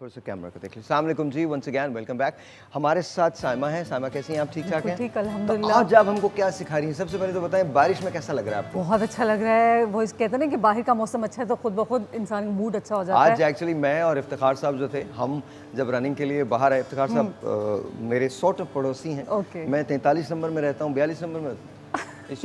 थोड़ा सा कैमरा को देख लीजिए। अस्सलाम वालेकुम जी, वंस अगेन वेलकम बैक। हमारे साथ साइमा है। साइमा कैसी हैं आप? ठीक ठाक हैं? ठीक तो अल्हम्दुलिल्लाह। आज आप हमको क्या सिखा रही हैं? सबसे पहले तो बताएं, बारिश में कैसा लग रहा है आपको? बहुत अच्छा लग रहा है। वो इस कहते हैं ना कि बाहर का मौसम अच्छा है तो खुद ब खुद इंसान का मूड अच्छा हो जाता आज है। एक्चुअली मैं और इफ्तिखार साहब जो थे, हम जब रनिंग के लिए बाहर आए, इफ्तिखार साहब मेरे सॉर्ट ऑफ पड़ोसी हैं। ओके। मैं 43 नंबर में रहता हूँ, 42 नंबर में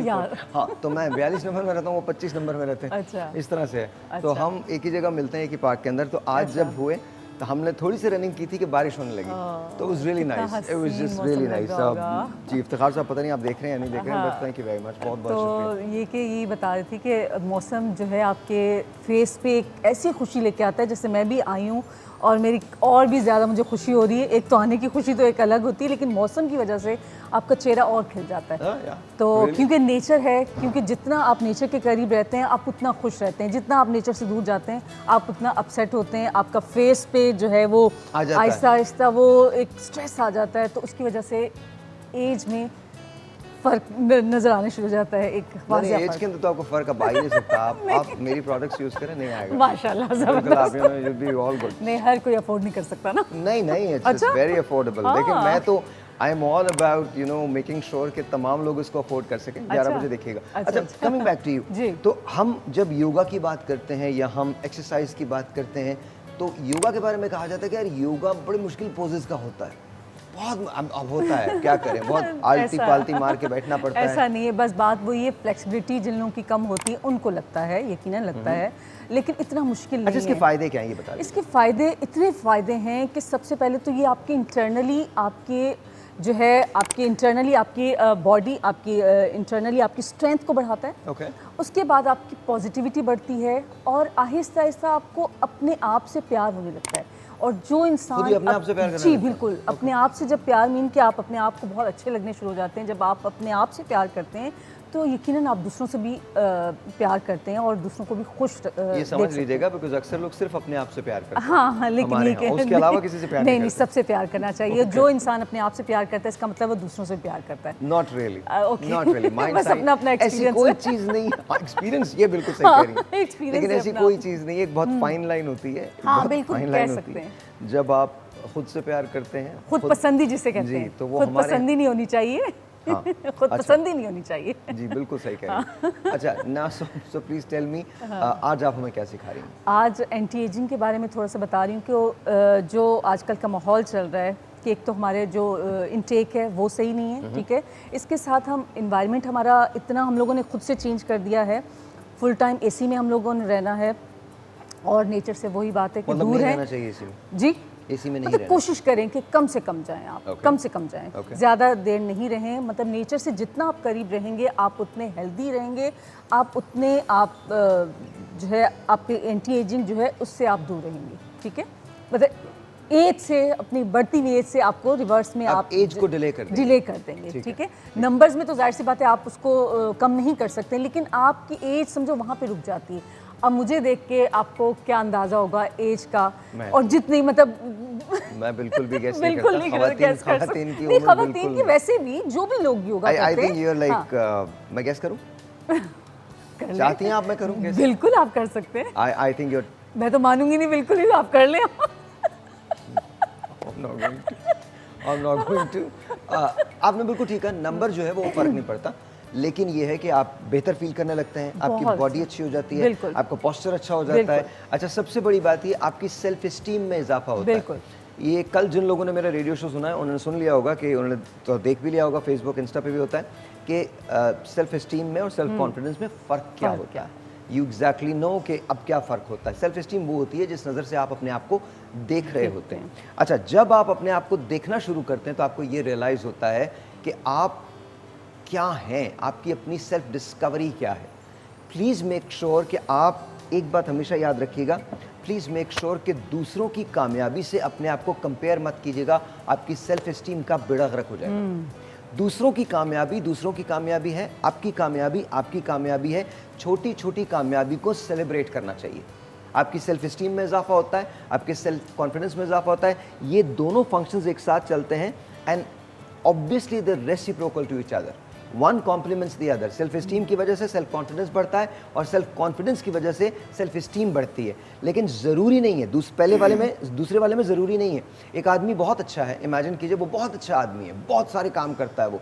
यार। हाँ, तो मैं 42 नंबर में रहता हूँ, वो 25 नंबर में रहते हैं। अच्छा। इस तरह से है। तो अच्छा। हम एक ही जगह मिलते हैं, एक ही पार्क के अंदर। तो आज अच्छा। जब हुए तो हमने थोड़ी सी रनिंग की थी कि बारिश होने लगी, तो वाज रियली कितना नाइस, इट वाज हसीन जस्ट मौसम रियली लग नाइस। रहा होगा। जी इफ्तिखार साहब, पता नहीं आप देख रहे हैं या नहीं देख रहे हैं, but thank you very much, बहुत बहुत तो शुक्रिया। ये कि ये बता रही थी कि मौसम जो है आपके फेस पे एक ऐसी खुशी लेके आता है जैसे मैं भी आई हूँ और मेरी और भी ज़्यादा मुझे खुशी हो रही है। एक तो आने की खुशी तो एक अलग होती है, लेकिन मौसम की वजह से आपका चेहरा और खिल जाता है। तो क्योंकि नेचर है, क्योंकि जितना आप नेचर के करीब रहते हैं आप उतना खुश रहते हैं, जितना आप नेचर से दूर जाते हैं आप उतना अपसेट होते हैं। आपका फेस पे जो है वो आहिस्ता आहिस्ता वो एक स्ट्रेस आ जाता है, तो उसकी वजह से एज में फर्क नजर आने शुरू हो जाता है। एक वाज़ेह एज के अंदर तो आपको फर्क अब आ ही नहीं सकता। आप मेरी प्रोडक्ट्स यूज करें, नहीं आएगा माशाल्लाह, जबरदस्त। आप you'll be all good। नहीं, हर कोई अफोर्ड नहीं कर सकता ना। नहीं, इट्स वेरी अफोर्डेबल। देखिए मैं तो I am all about making sure कि तमाम लोग इसको अफोर्ड कर सकें। 11 बजे देखिएगा। अच्छा, कमिंग बैक टू यू, तो हम जब योगा की बात करते हैं या हम एक्सरसाइज की बात करते हैं, तो योगा के बारे में कहा जाता है कि यार योगा बड़े मुश्किल पोजेस का होता है। बहुत अब होता है, क्या करें, बहुत आलती पालती मार के बैठना पड़ता है। ऐसा नहीं है, बस बात वो ये फ्लेक्सिबिलिटी जिन लोगों की कम होती है उनको लगता है, यकीनन लगता है, लेकिन इतना मुश्किल नहीं है। इसके फ़ायदे क्या हैं ये बता दीजिए। इसके फ़ायदे इतने फ़ायदे हैं कि सबसे पहले तो ये आपके इंटरनली आपके जो है आपकी इंटरनली आपकी बॉडी आपकी इंटरनली आपकी स्ट्रेंथ को बढ़ाता है। ओके। उसके बाद आपकी पॉजिटिविटी बढ़ती है और आहिस्ता आहिस्ता आपको अपने आप से प्यार होने लगता है। और जो इंसान अपने आप से प्यार करना जी बिल्कुल, अपने आप से जब प्यार मीन कि आप अपने आप को बहुत अच्छे लगने शुरू हो जाते हैं। जब आप अपने आप से प्यार करते हैं तो यकीनन आप दूसरों से भी प्यार करते हैं और दूसरों को भी खुश ये समझ लीजिएगा, बिकॉज़ अक्सर लोग सिर्फ अपने आप से प्यार करते हैं। हाँ, लेकिन ये उसके अलावा किसी से प्यार नहीं, सबसे प्यार करना चाहिए। जो इंसान अपने आप से प्यार करता है इसका मतलब वो दूसरों से प्यार करता है। Not really, not really. बस अपना एक्सपीरियंस, कोई चीज़ नहीं। एक्सपीरियंस, ये बिल्कुल सही कह रही हैं, लेकिन ऐसी कोई चीज़ नहीं है। एक बहुत फाइन लाइन होती है, हाँ बिल्कुल कह सकते हैं। जब आप खुद से प्यार करते हैं, खुद पसंदी जिसे कहते हैं, तो वो खुद पसंदी नहीं होनी चाहिए। हाँ, खुद पसंद ही नहीं होनी चाहिए। जी बिल्कुल सही कह रही हैं। अच्छा ना, सो प्लीज टेल मी, आज आप हमें क्या सिखा रही हैं? आज एंटी एजिंग के बारे में थोड़ा सा बता रही हूँ कि जो आजकल का माहौल चल रहा है कि एक तो हमारे जो इनटेक है वो सही नहीं है, ठीक है। इसके साथ हम इन्वायरमेंट हमारा इतना हम लोगों ने खुद से चेंज कर दिया है। फुल टाइम एसी में हम लोगों ने रहना है और नेचर से वही बात है कि दूर है जी। एसी में नहीं मतलब कोशिश करें कि कम से कम जाएं आप, कम से कम जाएं, ज़्यादा देर नहीं रहें। मतलब नेचर से जितना आप करीब रहेंगे आप उतने हेल्दी रहेंगे, आप उतने आप जो है आपके एंटी एजिंग जो है उससे आप दूर रहेंगे, ठीक है। मतलब एज से, अपनी बढ़ती हुई एज से आपको रिवर्स में आप एज को डिले कर देंगे, ठीक है। नंबर्स में तो जाहिर सी बात है आप उसको कम नहीं कर सकते, लेकिन आपकी एज समझो वहाँ पे रुक जाती है। अब मुझे देख के आपको क्या अंदाजा होगा एज का, और जितनी मतलब मैं बिल्कुल भी गैस नहीं करता। खवातीन की वैसे भी जो भी लोग योगा करते हैं, I think you are like, मैं गैस करूं? चाहती हैं आप मैं करूं गैस? बिल्कुल आप कर सकते हैं। आई थिंक यू, मैं तो मानूंगी नहीं बिल्कुल ही, आप कर लें। I'm not going to। आपने बिल्कुल ठीक है, नंबर जो है वो फर्क नहीं पड़ता, लेकिन ये है कि आप बेहतर फील करने लगते हैं, आपकी बॉडी अच्छी हो जाती है, आपका पोस्चर अच्छा हो जाता है। अच्छा, सबसे बड़ी बात ये आपकी सेल्फ एस्टीम में इजाफा होता है। ये कल जिन लोगों ने मेरा रेडियो शो सुना है उन्होंने सुन लिया होगा कि उन्होंने तो देख भी लिया होगा, फेसबुक इंस्टा पे भी होता है कि सेल्फ एस्टीम में और सेल्फ कॉन्फिडेंस में फ़र्क क्या होता है। यू एग्जैक्टली नो कि अब क्या फ़र्क होता है। सेल्फ एस्टीम वो होती है जिस नज़र से आप अपने आप को देख रहे होते हैं। अच्छा, जब आप अपने आप को देखना शुरू करते हैं तो आपको ये रियलाइज़ होता है कि आप क्या हैं, आपकी अपनी सेल्फ डिस्कवरी क्या है। प्लीज़ मेक श्योर कि आप एक बात हमेशा याद रखिएगा, प्लीज़ मेक श्योर कि दूसरों की कामयाबी से अपने आप को कंपेयर मत कीजिएगा, आपकी सेल्फ एस्टीम का बेड़ा गर्क हो जाएगा। दूसरों की कामयाबी है, आपकी कामयाबी है। छोटी छोटी कामयाबी को सेलिब्रेट करना चाहिए। आपकी सेल्फ एस्टीम में इजाफा होता है, आपके सेल्फ कॉन्फिडेंस में इजाफा होता है। ये दोनों फंक्शंस एक साथ चलते हैं and obviously they reciprocal to each other. One complements the other. Self esteem की वजह से सेल्फ कॉन्फिडेंस बढ़ता है और सेल्फ कॉन्फिडेंस की वजह से सेल्फ इस्टीम बढ़ती है। लेकिन ज़रूरी नहीं है, दूसरे वाले में ज़रूरी नहीं है। एक आदमी बहुत अच्छा है, इमेजिन कीजिए वो बहुत अच्छा आदमी है, बहुत सारे काम करता है, वो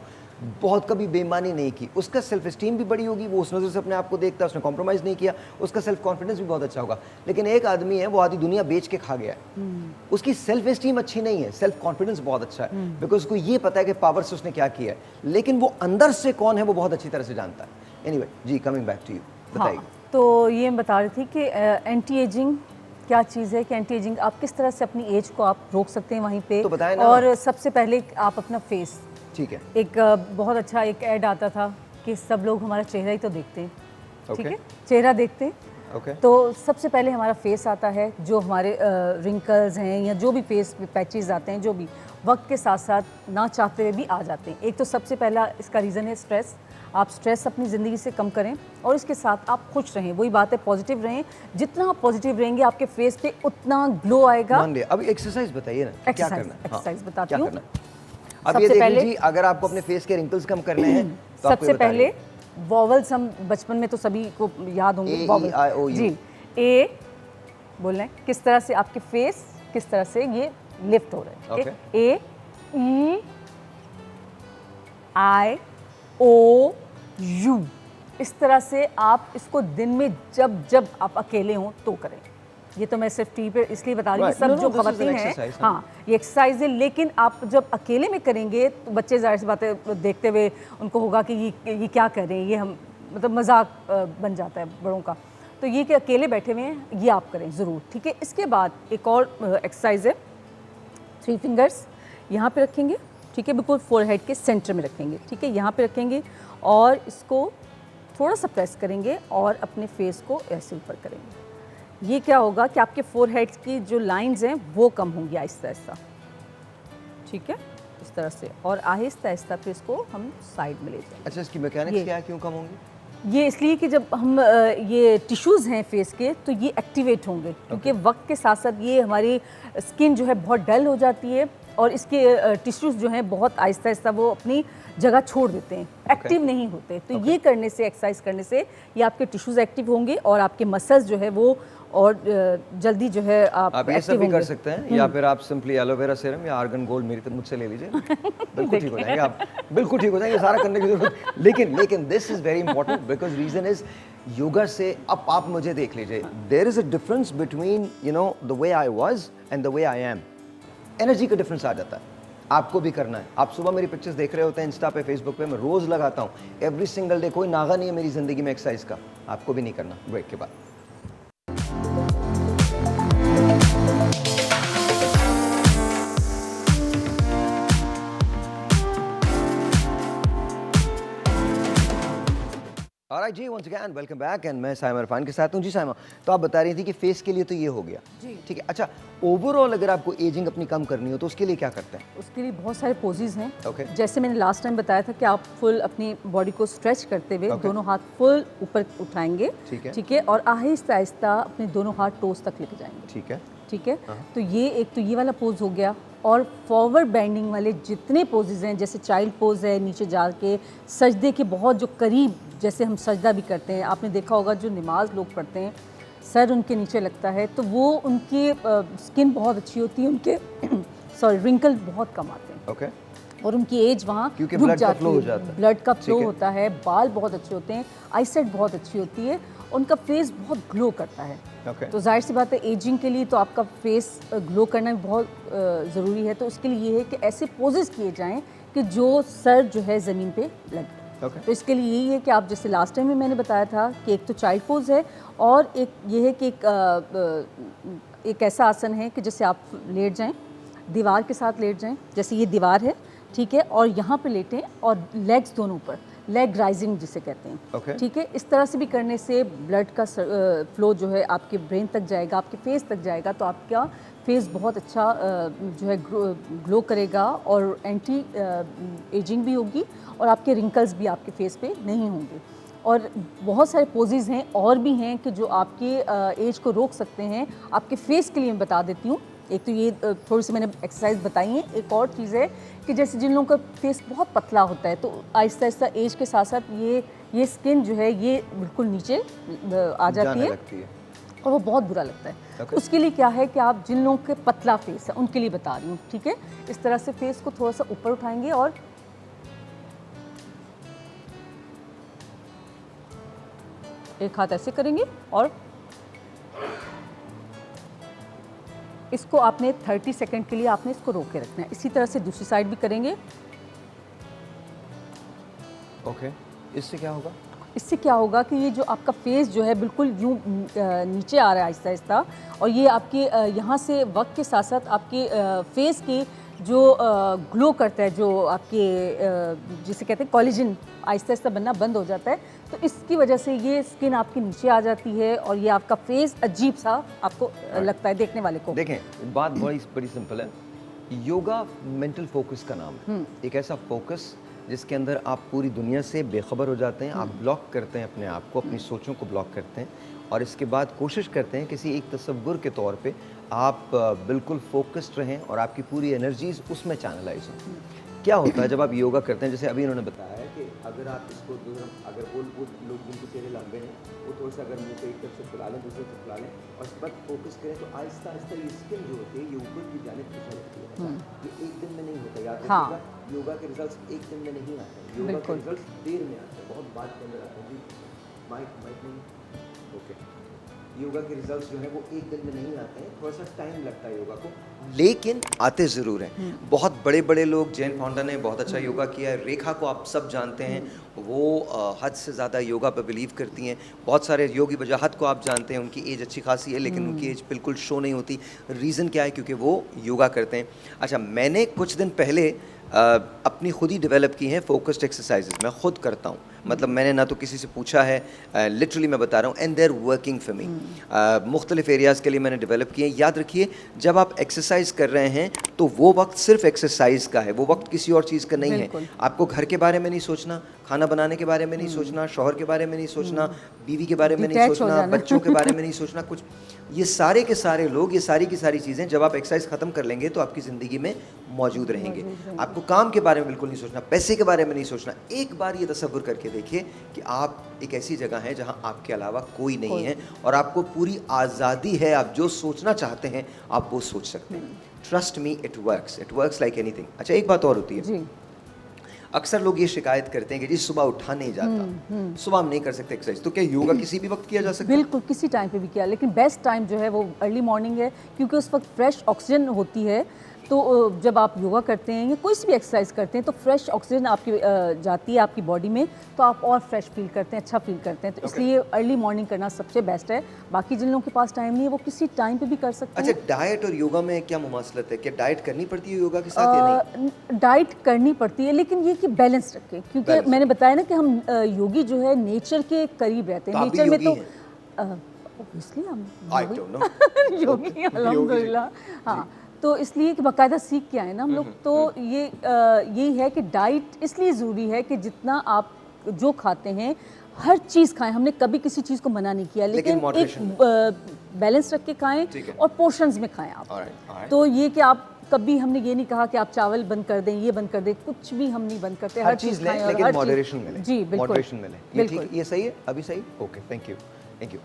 बहुत कभी बेईमानी नहीं की, उसका सेल्फ इस्टीम भी बड़ी होगी, वो उस नज़र से अपने आप को देखता है, उसने कॉम्प्रोमाइज़ नहीं किया, उसका सेल्फ कॉन्फिडेंस भी बहुत अच्छा होगा। लेकिन एक आदमी है वो आधी दुनिया बेच के खा गया है, उसकी सेल्फ इस्टीम अच्छी नहीं है, सेल्फ कॉन्फिडेंस बहुत अच्छा है, बिकॉज उसको ये पता है कि पावर से उसने क्या किया है, लेकिन वो अंदर से कौन है वो बहुत अच्छी तरह से जानता है। Anyway ji, coming back to you, बताइए। तो ये मैं बता रही थी कि एंटी एजिंग क्या चीज़ है, कि एंटी एजिंग आप किस तरह से अपनी एज को आप रोक सकते हैं वहीं पे। तो बताएं ना। और सबसे पहले आप अपना फेस, ठीक है, एक बहुत अच्छा एक ऐड आता था कि सब लोग हमारा चेहरा ही तो देखते हैं, ठीक Okay. है, चेहरा देखते हैं। ओके, तो सबसे पहले हमारा फेस आता है, जो हमारे रिंकल्स हैं या जो भी फेस पैचेस आते हैं, जो भी वक्त के साथ साथ ना चाहते हुए भी आ जाते हैं। एक तो सबसे पहला इसका रीज़न है स्ट्रेस। आप स्ट्रेस अपनी ज़िंदगी से कम करें और इसके साथ आप खुश रहें। वही बात है, पॉजिटिव रहें। जितना आप पॉजिटिव रहेंगे आपके फेस पे उतना ग्लो आएगा। मान लिया। अब एक्सरसाइज बताइए ना, क्या करना है? एक्सरसाइज बताती हूँ। अब ये देख लीजिए, अगर आपको अपने फेस के रिंकल्स कम करने हैं तो सबसे पहले वॉवल्स, हम बचपन में तो सभी को याद होंगे वॉवल्स जी। ए बोलना है किस तरह से आपके फेस किस तरह से ये लिफ्ट हो रहे हैं। ए, ई, आई, ओ, यू, इस तरह से आप इसको दिन में जब जब आप अकेले हों तो करें। ये तो मैं सिर्फ टी पे इसलिए बता रही हूँ, सब जो खवातीन हैं, हाँ ये एक्सरसाइज है। लेकिन आप जब अकेले में करेंगे तो बच्चे जाहिर सी बातें देखते हुए उनको होगा कि ये क्या कर रहे हैं, ये हम मतलब मजाक बन जाता है बड़ों का। तो ये कि अकेले बैठे हुए हैं, ये आप करें ज़रूर, ठीक है। इसके बाद एक और एक्सरसाइज है, 3 फिंगर्स यहाँ पे रखेंगे, ठीक है, बिल्कुल फोरहेड के सेंटर में रखेंगे, ठीक है, यहाँ पे रखेंगे और इसको थोड़ा सा प्रेस करेंगे और अपने फेस को ऐसे ऊपर करेंगे। ये क्या होगा कि आपके फोरहेड की जो लाइंस हैं वो कम होंगी आहिस्ता आहिस्ता, ठीक है, इस तरह से। और आहिस्ता आहिस्ता फिर इसको हम साइड में ले जाएंगे। अच्छा, इसकी मैकेनिक्स क्या है, क्यों कम होंगी? ये इसलिए कि जब हम ये टिश्यूज़ हैं फेस के तो ये एक्टिवेट होंगे, क्योंकि वक्त के साथ साथ ये हमारी स्किन जो है बहुत डल हो जाती है और इसके टिश्यूज़ जो हैं बहुत आहिस्ता आहिस्ता वो अपनी जगह छोड़ देते हैं, एक्टिव नहीं होते। तो ये करने से, एक्सरसाइज करने से ये आपके टिश्यूज़ एक्टिव होंगे और आपके मसल्स जो है वो और जल्दी जो है आप ये सब भी कर सकते हैं, या फिर आप सिंपली एलोवेरा सीरम या आर्गन गोल्ड मेरी तरफ मुझसे ले लीजिए, बिल्कुल ठीक हो जाएंगे आप, बिल्कुल ठीक हो जाएंगे, सारा करने की जरूरत। लेकिन this is very important because reason is yoga से अब आप मुझे देख लीजिए, there is a difference between you know the way I was and the way I am. Energy का डिफरेंस आ जाता है, आपको भी करना है। आप सुबह मेरी पिक्चर्स देख रहे होते हैं इंस्टा पे, फेसबुक पे, मैं रोज लगाता हूँ, एवरी सिंगल डे। कोई नागा नहीं है मेरी जिंदगी में एक्सरसाइज का, आपको भी नहीं करना। ब्रेक के बाद alright ji, once again welcome back and मैं साइमा इरफान के साथ हूँ। जी साइमा, तो आप बता रही थी कि फेस के लिए तो ये हो गया, ठीक है। अच्छा, ओवरऑल अगर आपको एजिंग अपनी कम करनी हो तो उसके लिए क्या करते हैं? उसके लिए बहुत सारे पोजेज हैं। Okay. जैसे मैंने लास्ट टाइम बताया था कि आप फुल अपनी बॉडी को स्ट्रेच करते हुए दोनों हाथ फुल ऊपर उठाएंगे, ठीक है, और आहिस्ता आहिस्ता अपने दोनों हाथ टोस तक लेके जाएंगे, ठीक है। तो ये एक तो ये वाला पोज हो गया। और फॉरवर्ड बेंडिंग वाले जितने पोजेज हैं, जैसे चाइल्ड पोज है, नीचे जा के सजदे के बहुत जो करीब, जैसे हम सजदा भी करते हैं, आपने देखा होगा जो नमाज लोग पढ़ते हैं सर उनके नीचे लगता है, तो वो उनकी स्किन बहुत अच्छी होती है, उनके सॉरी रिंकल बहुत कम आते हैं, ओके, और उनकी एज वहाँ रुक जाती है, ब्लड का फ्लो होता है, बाल बहुत अच्छे होते हैं, आईसाइट बहुत अच्छी होती है, उनका फेस बहुत ग्लो करता है। तो जाहिर सी बात है एजिंग के लिए तो आपका फेस ग्लो करना भी बहुत ज़रूरी है। तो उसके लिए ये है कि ऐसे पोजेस किए जाएं कि जो सर जो है ज़मीन पे लगे। तो इसके लिए यही है कि आप, जैसे लास्ट टाइम में मैंने बताया था कि एक तो चाइल्ड पोज है और एक ये है कि एक ऐसा आसन है कि जैसे आप लेट जाएं, दीवार के साथ लेट जाएं, जैसे ये दीवार है, ठीक है, और यहाँ पे लेटें और लेग्स दोनों ऊपर, लेग राइजिंग जिसे कहते हैं, ठीक है। इस तरह से भी करने से ब्लड का फ्लो जो है आपके ब्रेन तक जाएगा, आपके फेस तक जाएगा, तो आपका फेस बहुत अच्छा जो है ग्लो करेगा और एंटी एजिंग भी होगी और आपके रिंकल्स भी आपके फेस पे नहीं होंगे। और बहुत सारे पोजेज हैं और भी हैं कि जो आपके एज को रोक सकते हैं। आपके फेस के लिए मैं बता देती हूँ, एक तो ये थोड़ी सी मैंने एक्सरसाइज बताई है। एक और चीज़ है कि जैसे जिन लोगों का फेस बहुत पतला होता है, तो आहिस्ता आहिस्ता एज के साथ साथ ये स्किन जो है ये बिल्कुल नीचे आ जाती है और वो बहुत बुरा लगता है। Okay. उसके लिए क्या है कि आप जिन लोगों के पतला फेस है उनके लिए बता रही हूँ, ठीक है। इस तरह से फेस को थोड़ा सा ऊपर उठाएंगे और एक हाथ ऐसे करेंगे और इसको आपने 30 सेकंड के लिए आपने इसको रोक के रखना है। इसी तरह से दूसरी साइड भी करेंगे। ओके, इससे क्या होगा? इससे क्या होगा कि ये जो आपका फेस जो है बिल्कुल यूं नीचे आ रहा है आहिस्ता आहिस्ता, और ये आपके यहाँ से वक्त के साथ साथ आपके फेस की जो ग्लो करता है, जो आपके जिसे कहते हैं कोलेजन, आहिस्ता आहिस्ता बनना बंद हो जाता है। तो इसकी वजह से ये स्किन आपकी नीचे आ जाती है और ये आपका फेस अजीब सा आपको लगता है देखने वाले को। देखें, बात बड़ी सिंपल है। योगा मेंटल फोकस का नाम है। एक ऐसा फोकस जिसके अंदर आप पूरी दुनिया से बेखबर हो जाते हैं। आप ब्लॉक करते हैं अपने आप को, अपनी सोचों को ब्लॉक करते हैं और इसके बाद कोशिश करते हैं किसी एक तसव्वुर के तौर पे आप बिल्कुल फोकस्ड रहें और आपकी पूरी एनर्जीज उसमें चैनलाइज हों। क्या होता है जब आप योगा करते हैं, जैसे अभी उन्होंने बताया है कि अगर आप इसको अगर वो लोग जिनके चेहरे लंबे हैं वो थोड़ा सा अगर मुँह पे एक तरफ से फुला लें, दूसरी तरफ फुला लें और इस पर फोकस करें तो आहिस्ता आहिस्ता ये स्किन जो होती है ये ऊपर की जानिब खिंचा लगती है। ये एक दिन में नहीं होता, याद रखिएगा। योगा के रिजल्ट्स एक दिन में नहीं आते हैं, योगा के रिजल्ट्स देर में आते हैं, बहुत बाद के अंदर आते हैं। जी माइक नहीं, ओके। योगा के रिजल्ट्स जो है वो एक दिन में नहीं आते हैं, थोड़ा सा टाइम लगता है योगा को, लेकिन आते ज़रूर हैं। बहुत बड़े बड़े लोग, जैन फौंडा ने बहुत अच्छा योगा किया है, रेखा को आप सब जानते हैं, वो हद से ज़्यादा योगा पर बिलीव करती हैं। बहुत सारे योगी वजाहत को आप जानते हैं, उनकी एज अच्छी खासी है लेकिन उनकी एज बिल्कुल शो नहीं होती। रीज़न क्या है? क्योंकि वो योगा करते हैं। अच्छा, मैंने कुछ दिन पहले अपनी खुद ही डेवलप की हैं फोकस्ड एक्सरसाइजेज, मैं खुद करता हूँ। मतलब मैंने ना तो किसी से पूछा है, लिटरली मैं बता रहा हूँ, and they're working for me. मुख्तलिफ एरियाज़ के लिए मैंने डेवलप किए हैं। याद रखिए, जब आप एक्सरसाइज कर रहे हैं तो वो वक्त सिर्फ एक्सरसाइज का है, वो वक्त किसी और चीज़ का नहीं है। आपको घर के बारे में नहीं सोचना, खाना बनाने के बारे में नहीं सोचना, शौहर के बारे में नहीं सोचना, बीवी के बारे में नहीं सोचना, बच्चों के बारे में नहीं सोचना, कुछ ये सारे के सारे लोग, ये सारी की सारी चीज़ें जब आप एक्सरसाइज ख़त्म कर लेंगे तो आपकी ज़िंदगी में मौजूद रहेंगे। आपको काम के बारे में बिल्कुल नहीं सोचना, पैसे के बारे में नहीं सोचना। एक बार ये तसव्वुर करके देखिए कि आप एक ऐसी जगह है जहाँ आपके अलावा कोई नहीं है और आपको पूरी आज़ादी है, आप जो सोचना चाहते हैं आप वो सोच सकते हैं। Trust me, it works like anything. अच्छा, एक बात और होती है, अक्सर लोग ये शिकायत करते हैं कि जी सुबह उठा नहीं जाता, सुबह हम नहीं कर सकते एक्सरसाइज, तो क्या योगा किसी भी वक्त किया जा सकता है? बिल्कुल, किसी टाइम पे भी किया, लेकिन बेस्ट टाइम जो है वो अर्ली मॉर्निंग है, क्योंकि उस वक्त फ्रेश ऑक्सीजन होती है। तो जब आप योगा करते हैं या कोई सी भी एक्सरसाइज करते हैं तो फ्रेश ऑक्सीजन आपकी जाती है आपकी बॉडी में, तो आप और फ्रेश फील करते हैं, अच्छा फील करते हैं। तो इसलिए अर्ली मॉर्निंग करना सबसे बेस्ट है। बाकी जिन लोगों के पास टाइम नहीं है वो किसी टाइम पे भी कर सकते हैं। अच्छा, डाइट और योगा में क्या मुमासलत है? क्या डाइट करनी पड़ती है योगा के साथ या नहीं? डाइट करनी पड़ती है, लेकिन ये कि बैलेंस रखें, क्योंकि मैंने बताया ना कि हम योगी जो है नेचर के करीब रहते हैं। नेचर में तो ऑब्वियसली हम योगी अल्हम्दुलिल्लाह, हाँ। तो इसलिए कि बाकायदा सीख के आए ना हम लोग, तो यही है कि डाइट इसलिए ज़रूरी है कि जितना आप जो खाते हैं हर चीज़ खाएं। हमने कभी किसी चीज़ को मना नहीं किया, लेकिन एक बैलेंस रख के खाएं और पोर्शंस में खाएं आप। तो ये कि आप कभी हमने ये नहीं कहा कि आप चावल बंद कर दें, ये बंद कर दें, कुछ भी हम नहीं बंद करते। हर चीज़ लें, लेकिन मॉडरेशन में लें। जी बिल्कुल, मॉडरेशन में लें। ये ठीक, ये सही है अभी? सही, ओके, थैंक यू।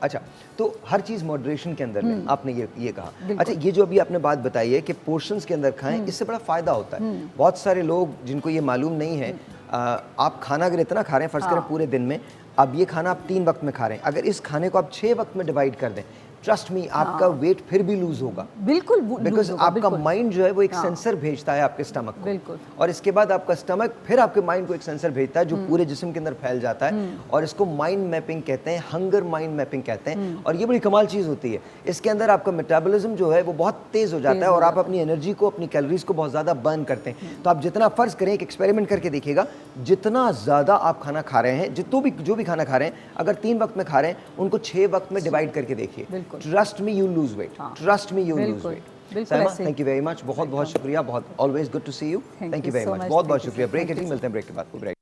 अच्छा, तो हर चीज़ मॉडरेशन के अंदर लें, आपने ये कहा। अच्छा, ये जो अभी आपने बात बताई है कि पोर्शंस के अंदर खाएं, इससे बड़ा फ़ायदा होता है। बहुत सारे लोग जिनको ये मालूम नहीं है, आप खाना अगर इतना खा रहे हैं, फ़र्ज़ करें पूरे दिन में, अब ये खाना आप 3 वक्त में खा रहे हैं, अगर इस खाने को आप 6 वक्त में डिवाइड कर दें, ट्रस्ट मी, आपका वेट फिर भी लूज होगा। बिल्कुल, बिकॉज आपका माइंड जो है वो एक सेंसर भेजता है आपके स्टमक को, बिल्कुल, और इसके बाद आपका स्टमक फिर आपके माइंड को एक सेंसर भेजता है जो पूरे जिस्म के अंदर फैल जाता है, और इसको माइंड मैपिंग कहते हैं, हंगर माइंड मैपिंग कहते हैं। और ये बड़ी कमाल चीज़ होती है, इसके अंदर आपका मेटाबॉलिज्म जो है वो बहुत तेज़ हो जाता है और आप अपनी एनर्जी को, अपनी कैलोरीज को बहुत ज़्यादा बर्न करते हैं। तो आप जितना, फ़र्ज़ करें, एक एक्सपेरिमेंट करके देखिएगा, जितना ज़्यादा आप खाना खा रहे हैं, जो भी खाना खा रहे हैं, अगर 3 वक्त में खा रहे हैं, उनको 6 वक्त में डिवाइड करके देखिए। Trust me, you lose weight. Trust me, you lose weight. Saima, thank you very much. बहुत शुक्रिया, बहुत always good to see you. Thank you very much. बहुत शुक्रिया। ब्रेक के ठीक, मिलते हैं ब्रेक के बाद।